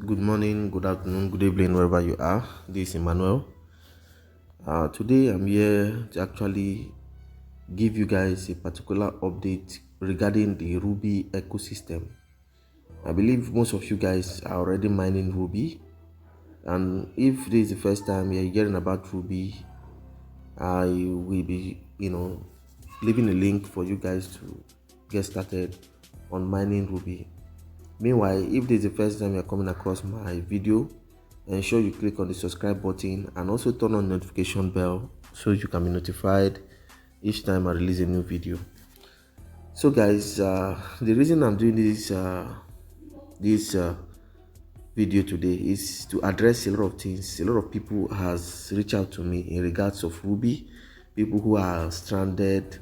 good morning, good afternoon, good evening, wherever you are. This is Emmanuel. Today I'm here to actually give you guys a particular update regarding the Ruby ecosystem. I believe most of you guys are already mining Ruby, and if this is the first time you're hearing about Ruby, I will be, leaving a link for you guys to get started on mining Ruby. Meanwhile, if this is the first time you're coming across my video, ensure you click on the subscribe button and also turn on the notification bell so you can be notified each time I release a new video. So guys, the reason I'm doing this video today is to address a lot of things. A lot of people has reached out to me in regards of Ruby, people who are stranded,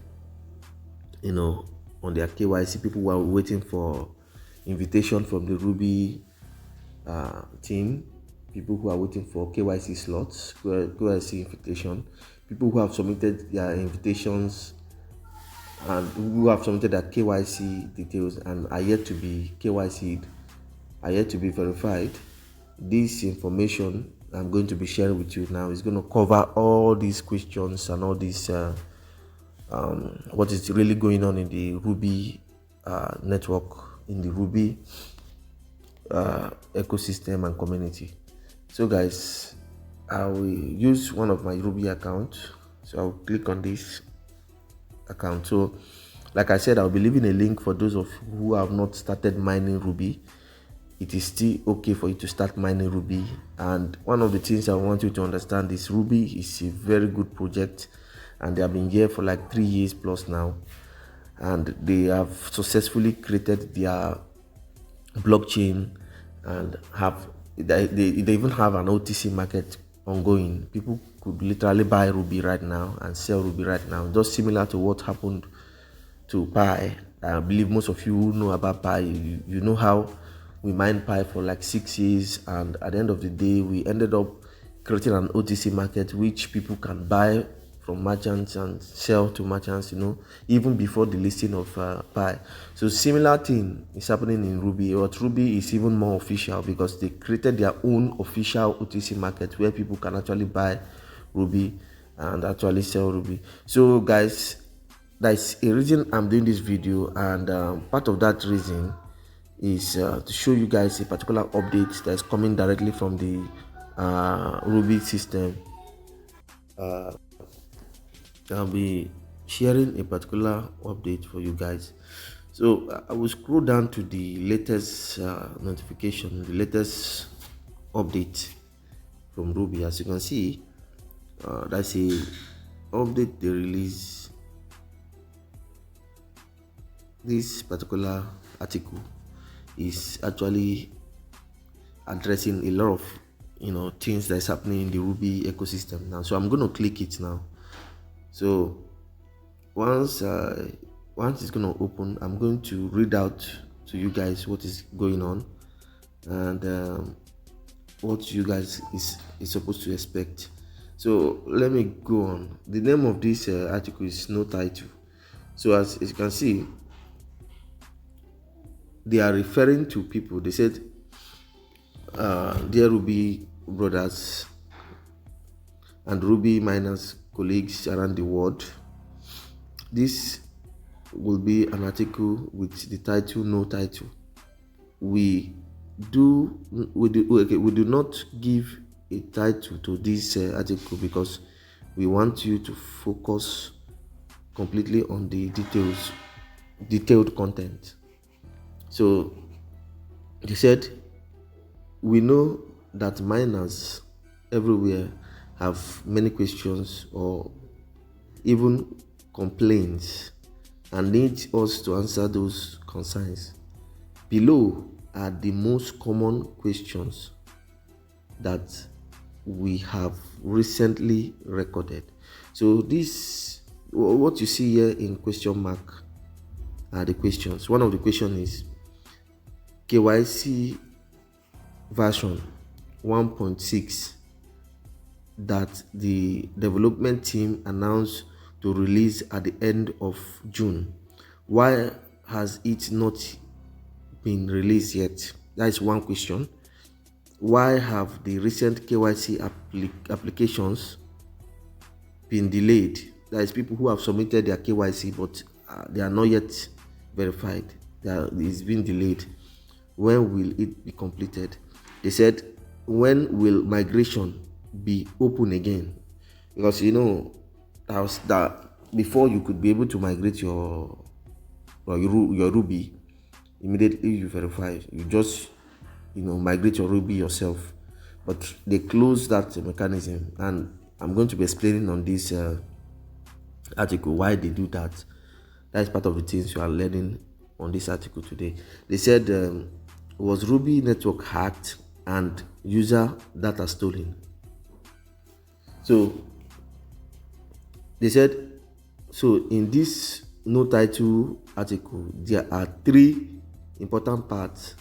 on their KYC, people who are waiting for invitation from the Ruby team, people who are waiting for KYC slots, KYC invitation, people who have submitted their invitations and who have submitted their KYC details and are yet to be KYC'd, are yet to be verified. This information I'm going to be sharing with you now is going to cover all these questions and all these what is really going on in the Ruby network, in the Ruby ecosystem and community. So guys, I will use one of my Ruby accounts. So I'll click on this account. So like I said, I'll be leaving a link for those of you who have not started mining Ruby. It is still okay for you to start mining Ruby. And one of the things I want you to understand is Ruby is a very good project, and they have been here for like 3 years plus now, and they have successfully created their blockchain and they even have an OTC market ongoing. People could literally buy Ruby right now and sell Ruby right now, just similar to what happened to Pi. I believe most of you who know about Pi, you know how we mined Pi for like 6 years, and at the end of the day we ended up creating an OTC market which people can buy from merchants and sell to merchants, even before the listing of Pi. So similar thing is happening in Ruby, but Ruby is even more official because they created their own official OTC market where people can actually buy Ruby and actually sell Ruby. So guys, that's a reason I'm doing this video, and part of that reason is to show you guys a particular update that's coming directly from the Ruby system. I'll be sharing a particular update for you guys. So I will scroll down to the latest notification, the latest update from Ruby. As you can see, that's a update they release. This particular article is actually addressing a lot of things that's happening in the Ruby ecosystem now. So I'm going to click it now. So once it's going to open, I'm going to read out to you guys what is going on and what you guys is supposed to expect. So let me go on. The name of this article is no title. So as you can see, they are referring to people. They said, dear Ruby brothers and Ruby miners colleagues around the world, this will be an article with the title no title. We do not give a title to this article because we want you to focus completely on the detailed content. So they said, we know that miners everywhere have many questions or even complaints and need us to answer those concerns. Below are the most common questions that we have recently recorded. So this, what you see here in question mark, are the questions. One of the questions is KYC version 1.6 that the development team announced to release at the end of June. Why has it not been released yet? That is one question. why have the recent KYC applications been delayed? That is, people who have submitted their KYC but they are not yet verified. It's been delayed. When will it be completed? They said, when will migration be open again? Because that before you could be able to migrate your Rubi, immediately you verify. You just migrate your Rubi yourself. But they closed that mechanism, and I'm going to be explaining on this article why they do that. That is part of the things you are learning on this article today. They said, was Rubi network hacked and user data stolen? So they said, so in this no title article, there are 3 important parts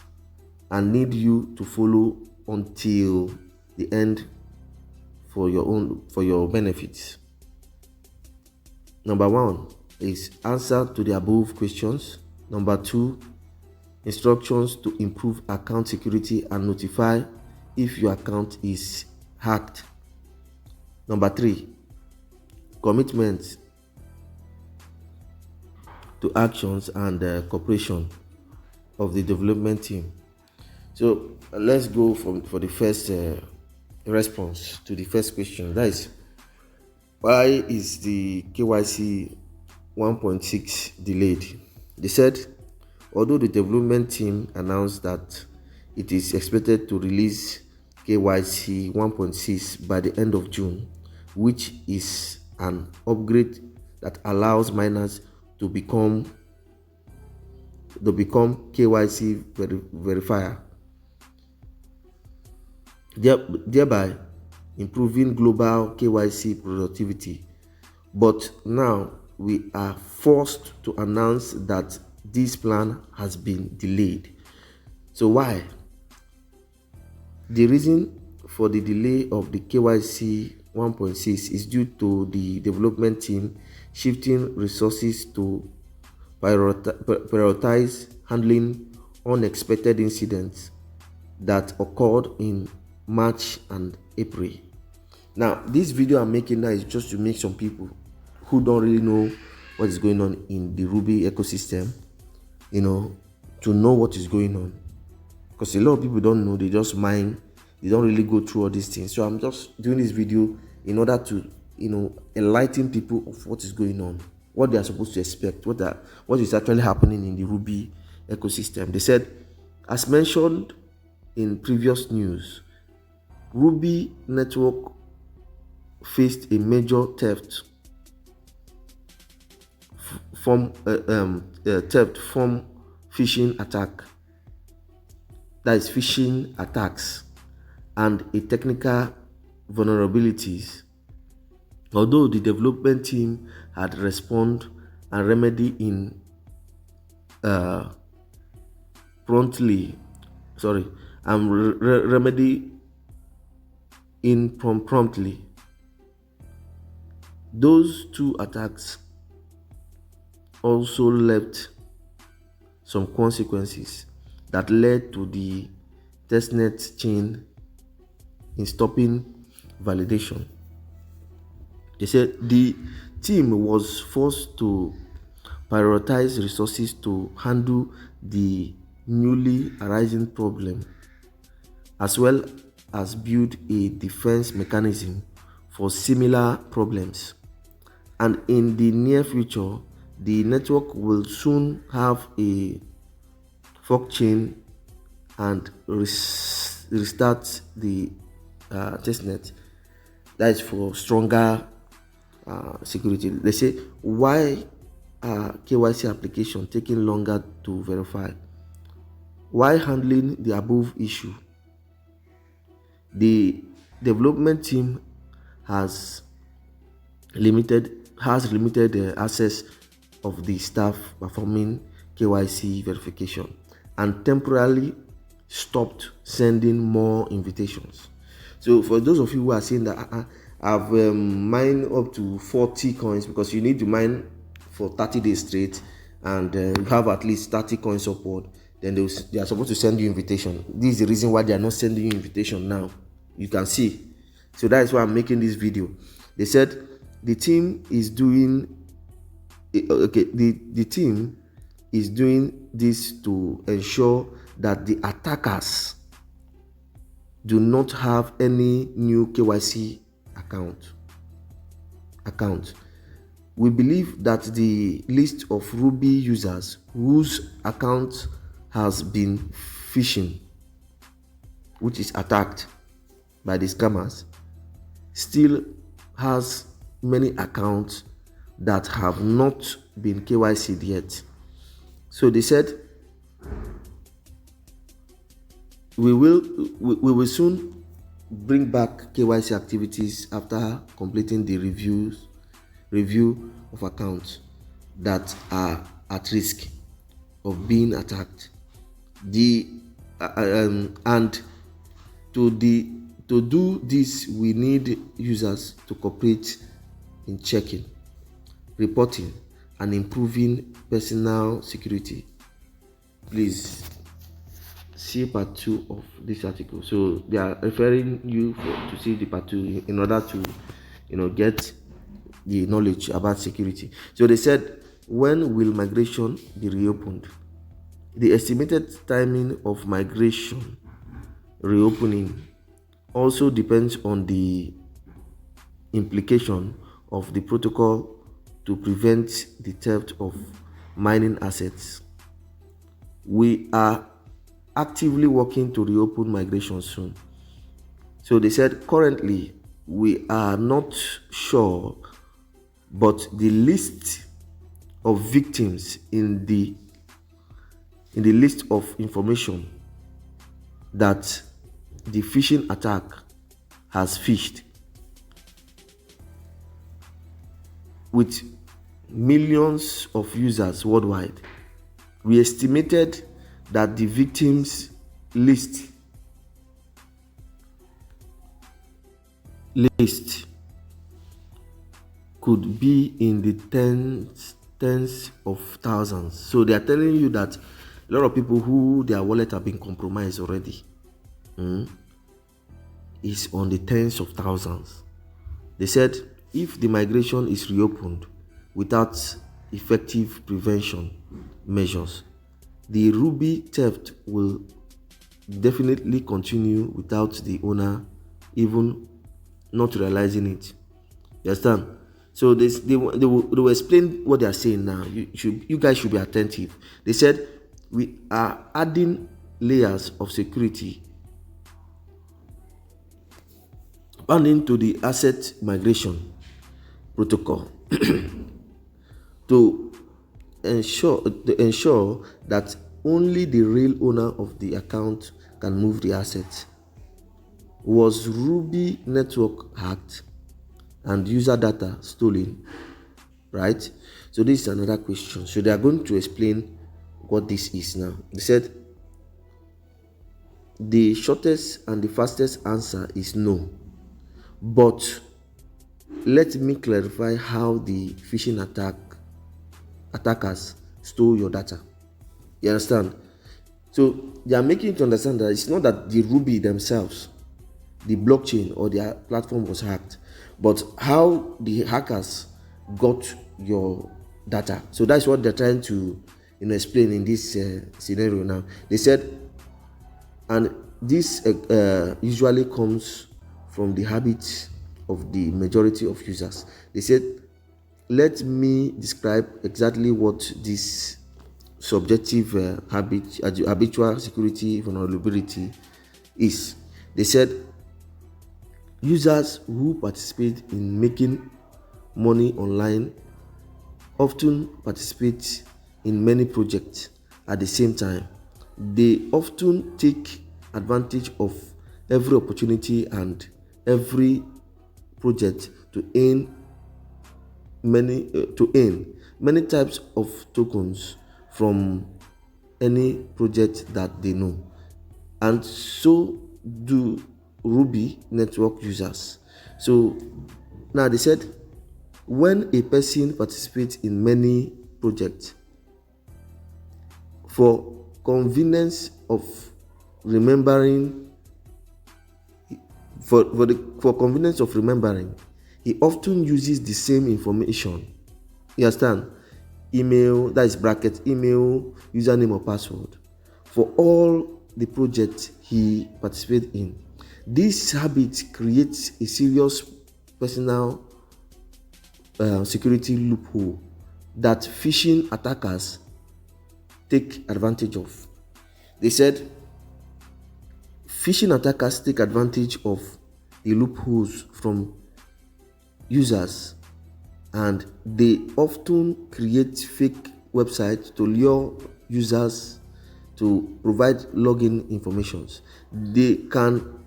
and need you to follow until the end for your benefits. Number 1 is answer to the above questions. Number 2, instructions to improve account security and notify if your account is hacked. Number 3, commitment to actions and cooperation of the development team. So let's go for the first response to the first question. That is, why is the KYC 1.6 delayed? They said, although the development team announced that it is expected to release KYC 1.6 by the end of June, which is an upgrade that allows miners to become KYC verifier, thereby improving global KYC productivity. But now we are forced to announce that this plan has been delayed. So why? The reason for the delay of the KYC 1.6 is due to the development team shifting resources to prioritize handling unexpected incidents that occurred in March and April. Now, this video I'm making now is just to make some people who don't really know what is going on in the Rubi ecosystem, to know what is going on. Because a lot of people don't know, they just mine, they don't really go through all these things. So I'm just doing this video in order to, enlighten people of what is going on, what they are supposed to expect, what is actually happening in the Rubi ecosystem. They said, as mentioned in previous news, Rubi network faced a major theft from phishing attack. That is phishing attacks and a technical vulnerabilities. Although the development team had responded and remedy promptly, those 2 attacks also left some consequences that led to the testnet chain in stopping validation. They said the team was forced to prioritize resources to handle the newly arising problem, as well as build a defense mechanism for similar problems. And in the near future, the network will soon have a fork chain and restart the testnet. That is for stronger security. They say, why KYC application taking longer to verify? Why handling the above issue? The development team has limited access of the staff performing KYC verification and temporarily stopped sending more invitations. So for those of you who are saying that I've mined up to 40 coins, because you need to mine for 30 days straight, and you have at least 30 coins upward, then they are supposed to send you invitation. This is the reason why they are not sending you invitation now. You can see. So that is why I'm making this video. They said the team is doing the team is doing this to ensure that the attackers do not have any new KYC account. We believe that the list of Rubi users whose account has been phishing, which is attacked by the scammers, still has many accounts that have not been KYC'd yet. So they said we will soon bring back KYC activities after completing the review of accounts that are at risk of being attacked. And to do this, we need users to cooperate in checking, reporting, and improving personal security. Please see part 2 of this article. So they are referring you to see the part 2 in order to get the knowledge about security. So they said, when will migration be reopened? The estimated timing of migration reopening also depends on the implication of the protocol to prevent the theft of mining assets. We are actively working to reopen migration soon. So they said, currently we are not sure, but the list of victims in the list of information that the phishing attack has phished, with millions of users worldwide, we estimated that the victims list could be in the tens of thousands. So they are telling you that a lot of people who their wallet have been compromised already is on the tens of thousands. They said if the migration is reopened without effective prevention measures, the Rubi theft will definitely continue without the owner even not realizing it. You understand? So they will explain what they are saying now. You guys should be attentive. They said we are adding layers of security into the asset migration protocol to ensure that only the real owner of the account can move the assets. Was Rubi network hacked and user data stolen? Right? So this is another question. So they are going to explain what this is now. They said the shortest and the fastest answer is no. But let me clarify how the phishing attackers stole your data. You understand? So they are making it to understand that it's not that the Rubi themselves, the blockchain or their platform was hacked, but how the hackers got your data. So that's what they're trying to explain in this scenario now. They said, and this usually comes from the habits of the majority of users. They said, let me describe exactly what this subjective habitual security vulnerability is. They said users who participate in making money online often participate in many projects at the same time. They often take advantage of every opportunity and every project to earn many types of tokens from any project that they know, and so do Rubi network users. So now they said when a person participates in many projects for convenience of remembering, for convenience of remembering, he often uses the same information. You understand? Email, that is bracket, email, username or password, for all the projects he participates in. This habit creates a serious personal security loophole that phishing attackers take advantage of. They said phishing attackers take advantage of the loopholes from users, and they often create fake websites to lure users to provide login information. They can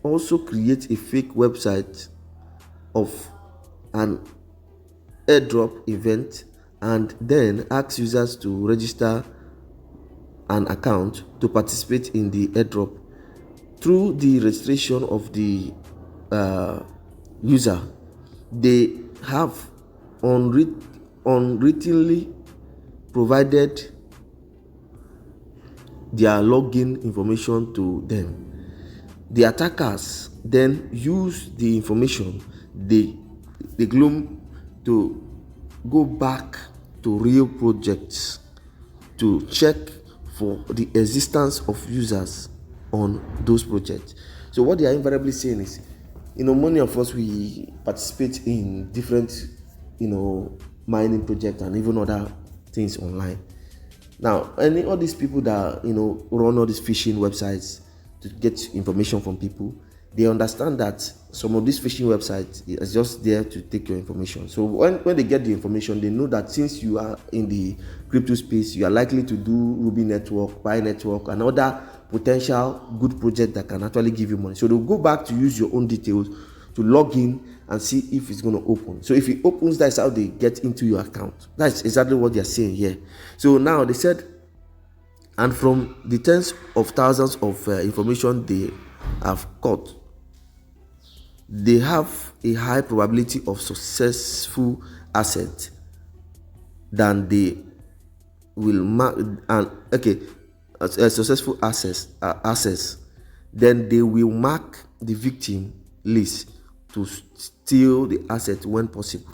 also create a fake website of an airdrop event and then ask users to register an account to participate in the airdrop. Through the registration of the user, they have unwittingly provided their login information to them. The attackers then use the information they gloom to go back to real projects to check for the existence of users on those projects. So what they are invariably saying is, many of us, we participate in different, mining projects and even other things online. Now, all these people that, run all these phishing websites to get information from people, they understand that some of these phishing websites is just there to take your information. So when they get the information, they know that since you are in the crypto space, you are likely to do Rubi network, Pi network, and other potential good project that can actually give you money. So they'll go back to use your own details to log in and see if it's going to open. So if it opens, that's how they get into your account. That's exactly what they're saying here. So now they said, and from the tens of thousands of information they have caught, they have a high probability of successful asset than they will mark, and a successful access, then they will mark the victim list to steal the asset when possible.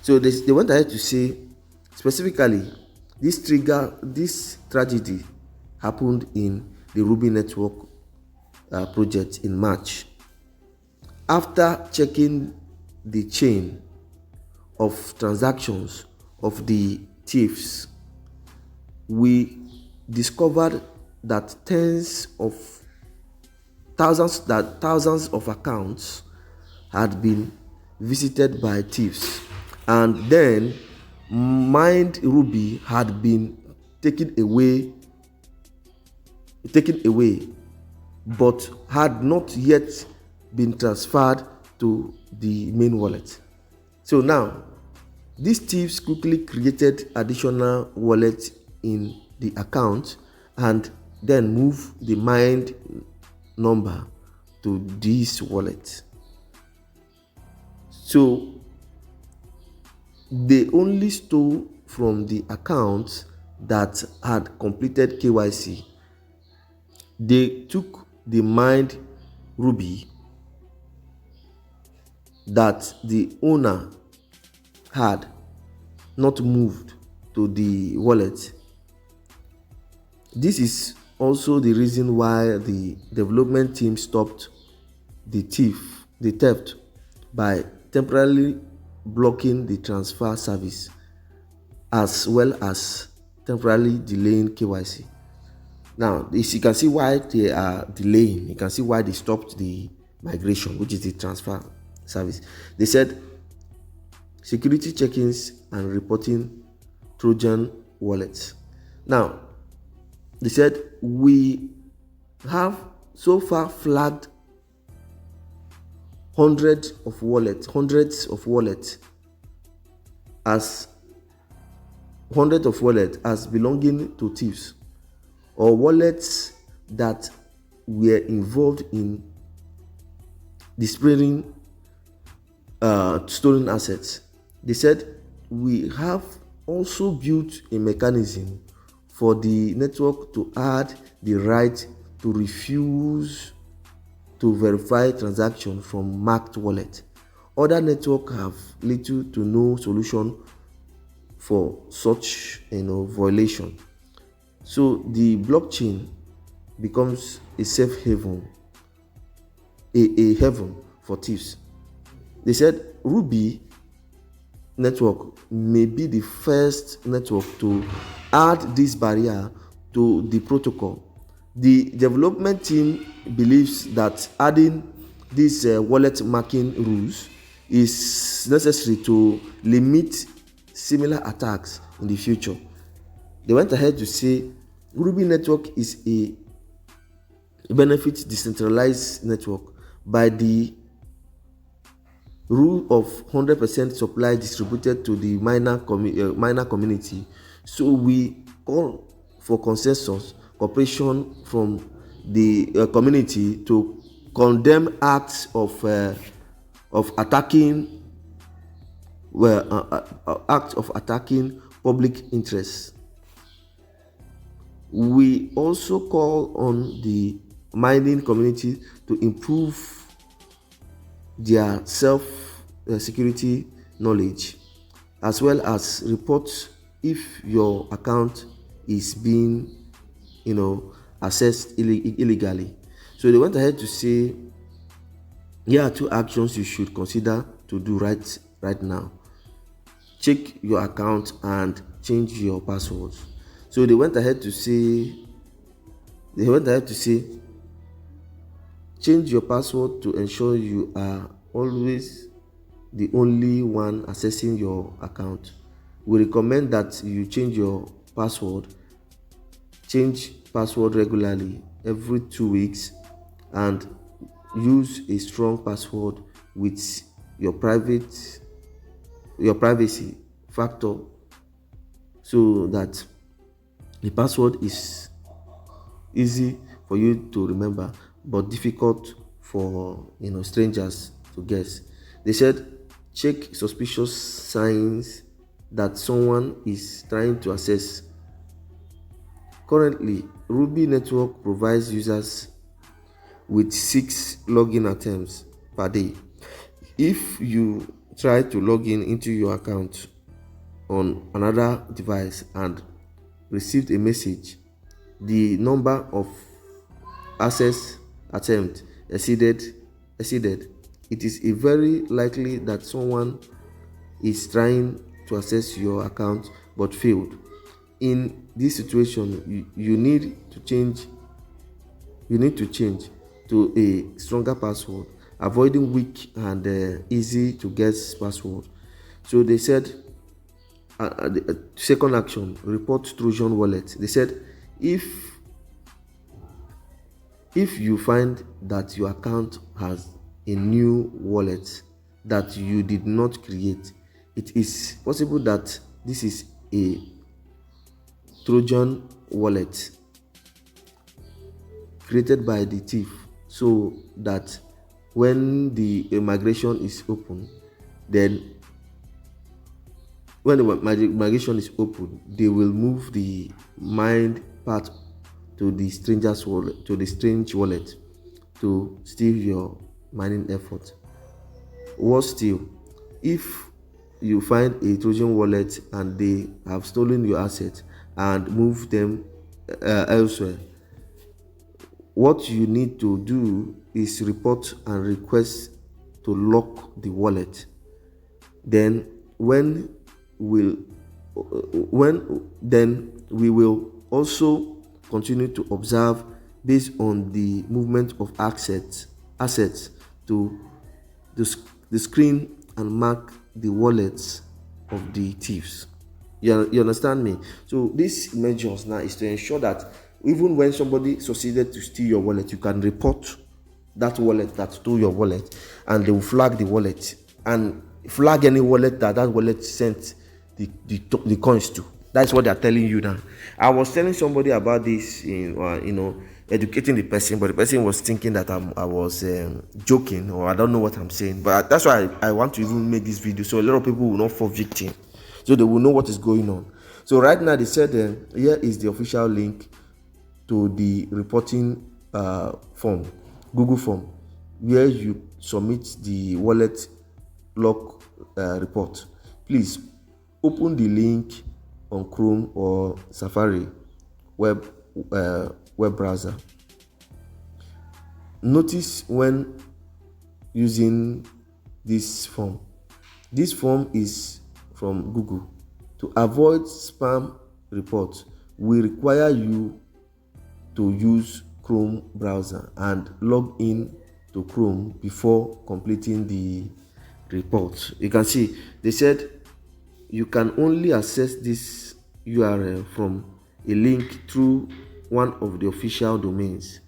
So they went ahead to say specifically this tragedy happened in the Rubi network project in March. After checking the chain of transactions of the thieves, we discovered that thousands of accounts had been visited by thieves, and then mined Rubi had been taken away, but had not yet been transferred to the main wallet. So now, these thieves quickly created additional wallets in the account and then moved the mined number to this wallet. So they only stole from the accounts that had completed KYC. They took the mined Rubi that the owner had not moved to the wallet. This is also the reason why the development team stopped the theft by temporarily blocking the transfer service, as well as temporarily delaying KYC. Now, you can see why they are delaying. You can see why they stopped the migration, which is the transfer service. They said security check-ins and reporting Trojan wallets. Now, they said we have so far flagged hundreds of wallets as belonging to thieves, or wallets that were involved in displaying stolen assets. They said we have also built a mechanism for the network to add the right to refuse to verify transaction from marked wallet. Other networks have little to no solution for such violation. So the blockchain becomes a safe haven, a heaven for thieves. They said Rubi network may be the first network to add this barrier to the protocol. The development team believes that adding these wallet marking rules is necessary to limit similar attacks in the future. They went ahead to say Ruby network is a benefit decentralized network by the rule of 100% supply distributed to the miner community. So we call for consensus cooperation from the community to condemn acts of attacking public interests. We also call on the mining community to improve their self-security knowledge, as well as report if your account is being accessed illegally. So they went ahead to say here are 2 actions you should consider to do right now. Check your account and change your passwords. So they went ahead to say change your password to ensure you are always the only one accessing your account. We recommend that you change your password. Change password regularly, every 2 weeks, and use a strong password with your privacy factor, so that the password is easy for you to remember but difficult for strangers to guess. They said check suspicious signs that someone is trying to access. Currently, Ruby network provides users with 6 login attempts per day. If you try to log into your account on another device and received a message, the number of access attempt exceeded, it is very likely that someone is trying to access your account but failed. In this situation, you need to change to a stronger password, avoiding weak and easy to guess password. So they said the second action, report Trojan wallet. They said if you find that your account has a new wallet that you did not create, it is possible that this is a Trojan wallet created by the thief, so that when the migration is open, then when the migration is open, they will move the mined part to the stranger's wallet, to the strange wallet, to steal your mining effort. Worse still, if you find a Trojan wallet and they have stolen your assets and moved them elsewhere, what you need to do is report and request to lock the wallet. Then we will also continue to observe based on the movement of assets to the screen and mark the wallets of the thieves. You understand me? So these measures now is to ensure that even when somebody succeeded to steal your wallet, you can report that wallet that stole your wallet, and they will flag the wallet and flag any wallet that wallet sent the coins to. That's what they're telling you now. I was telling somebody about this in educating the person, but the person was thinking that I was joking, or I don't know what I'm saying. But that's why I want to even make this video, so a lot of people will not fall victim, so they will know what is going on. So right now they said here is the official link to the reporting form, Google form, where you submit the wallet lock report. Please open the link on Chrome or Safari web browser. Notice when using this form is from Google. To avoid spam reports, we require you to use Chrome browser and log in to Chrome before completing the report. You can see they said you can only access this URL from a link through one of the official domains.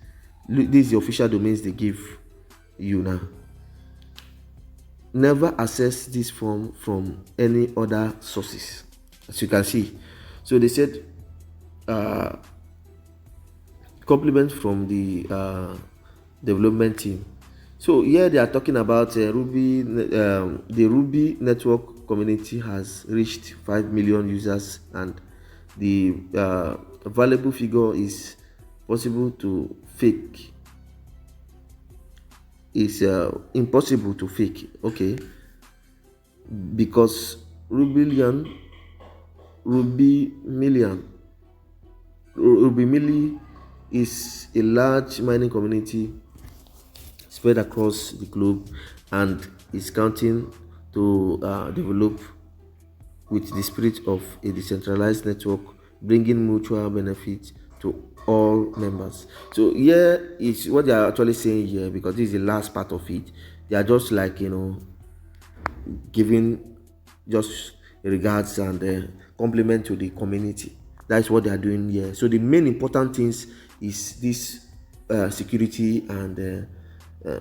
This is the official domains they give you now. Never access this form from any other sources, as you can see. So they said compliment from the development team. So here they are talking about Ruby. The Ruby network community has reached 5 million users, and the valuable figure is possible to fake. Is impossible to fake. Okay, because Ruby Milli is a large mining community spread across the globe and is counting to develop with the spirit of a decentralized network, bringing mutual benefit to all members. So here is what they are actually saying here, because this is the last part of it. They are just like, giving just regards and compliment to the community. That's what they are doing here. So the main important things is this security and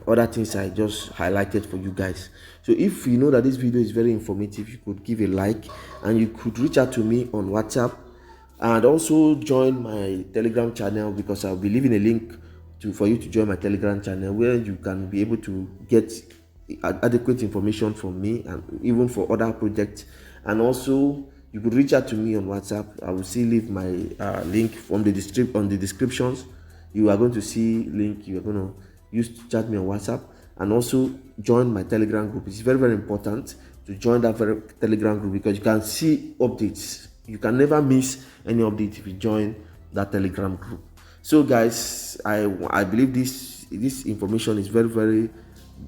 other things I just highlighted for you guys. So if you know that this video is very informative, you could give a like, and you could reach out to me on WhatsApp, and also join my Telegram channel, because I'll be leaving a link for you to join my Telegram channel, where you can be able to get adequate information from me and even for other projects. And also you could reach out to me on WhatsApp. I will still leave my link from the descriptions. You are going to see link you are going to use to chat me on WhatsApp, and also join my Telegram group. It's very, very important to join that Telegram group, because you can see updates. You can never miss any update if you join that Telegram group. So guys, I believe this information is very, very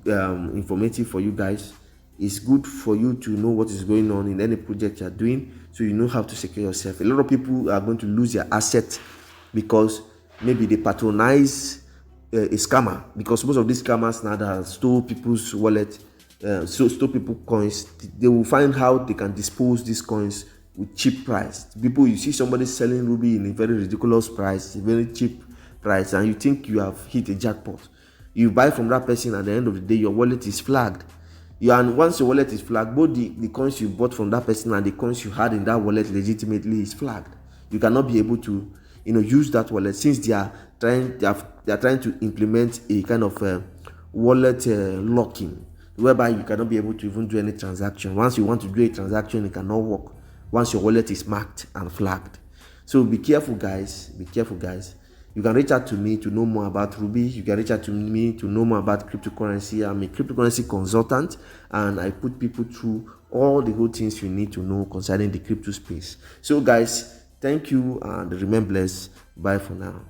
informative for you guys. It's good for you to know what is going on in any project you're doing, so you know how to secure yourself. A lot of people are going to lose their assets because maybe they patronize a scammer, because most of these scammers now that stole people's wallet, stole people's coins, they will find how they can dispose these coins with cheap price. People, you see somebody selling Ruby in a very ridiculous price, a very cheap price, and you think you have hit a jackpot. You buy from that person, at the end of the day your wallet is flagged. And once your wallet is flagged, both the coins you bought from that person and the coins you had in that wallet legitimately is flagged. You cannot be able to use that wallet, since they are trying to implement a kind of wallet locking, whereby you cannot be able to even do any transaction. Once you want to do a transaction, it cannot work once your wallet is marked and flagged. So be careful guys, You can reach out to me to know more about Ruby. You can reach out to me to know more about cryptocurrency. I'm a cryptocurrency consultant, and I put people through all the whole things you need to know concerning the crypto space. So guys, thank you and remain blessed. Bye for now.